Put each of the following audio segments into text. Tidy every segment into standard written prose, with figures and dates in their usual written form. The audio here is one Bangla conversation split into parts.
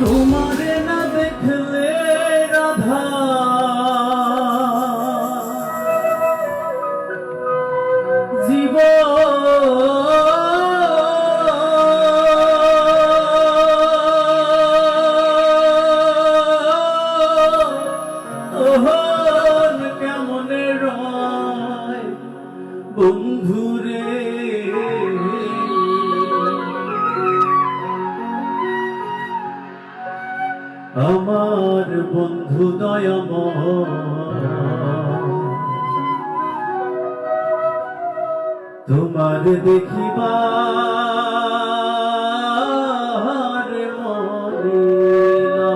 তোমারে না দেখলে রাধা জীবন কেমনে রয় বন্ধুরে। আমার বন্ধু দয়াময় তোমার দেখিবার মরিলা।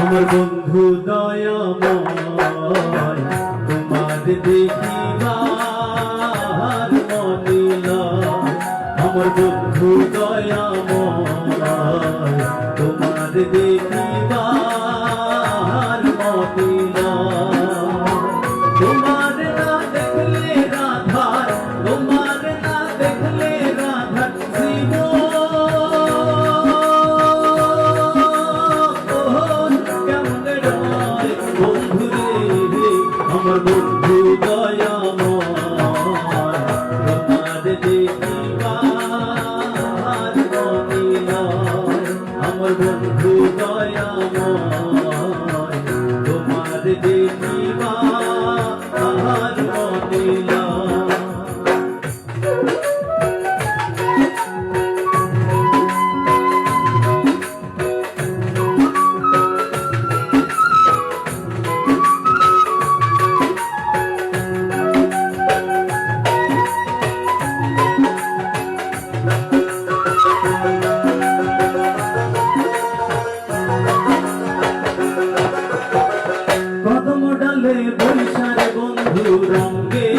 আমার বন্ধু দয়াময় তোমার দেখিবার মনিলা। আমার বন্ধু দয়াময় তোমার দেখিবার মনিলা। তোমার না দেখলে রাধার, তোমার না দেখলে রাধার আমার বন্ধু দয়াময় তোমার দেখিবার মনিলা। আমার বন্ধু দয়াময় তোমার দেখিবার মনিলা। কদম ডালে বৈশারে বন্ধু রঙ্গে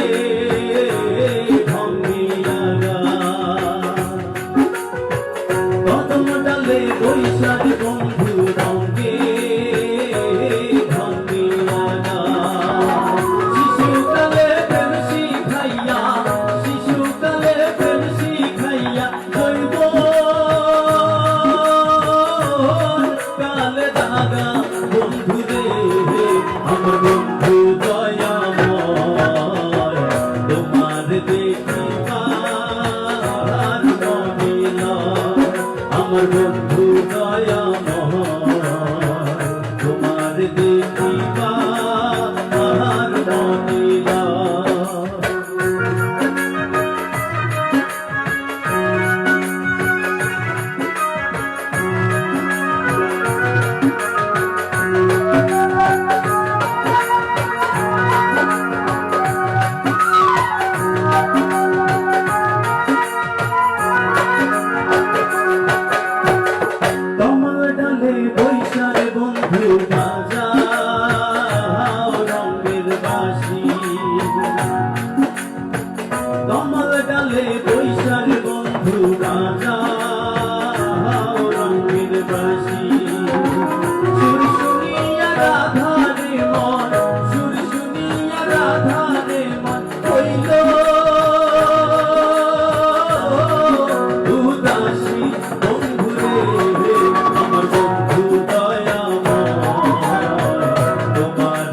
ভঙ্গিয়াগা। কদম ডালে বৈশারে বন্ধু রঙ্গে ভঙ্গিয়াগা। শিশুকালে প্রেম শিখাইয়া, শিশুকালে প্রেম শিখাইয়া জৈব কালে দাগা বন্ধু রে। আমার বন্ধু দয়াময় তোমার দেখিবার মনিলা। আমার বন্ধু দয়াময় তোমার দেখিবার মনিলা। বৈশারে বন্ধু বাজাও রঙের বাঁশি। কমল ডালে বৈশারে বন্ধু বাজাও রঙের বাঁশি। সুর শুনিয়া রাধারে মন, সুর শুনিয়া রাধারে মন হইল উদাসী বন্ধুরে। আমার বন্ধু দয়াময় তোমার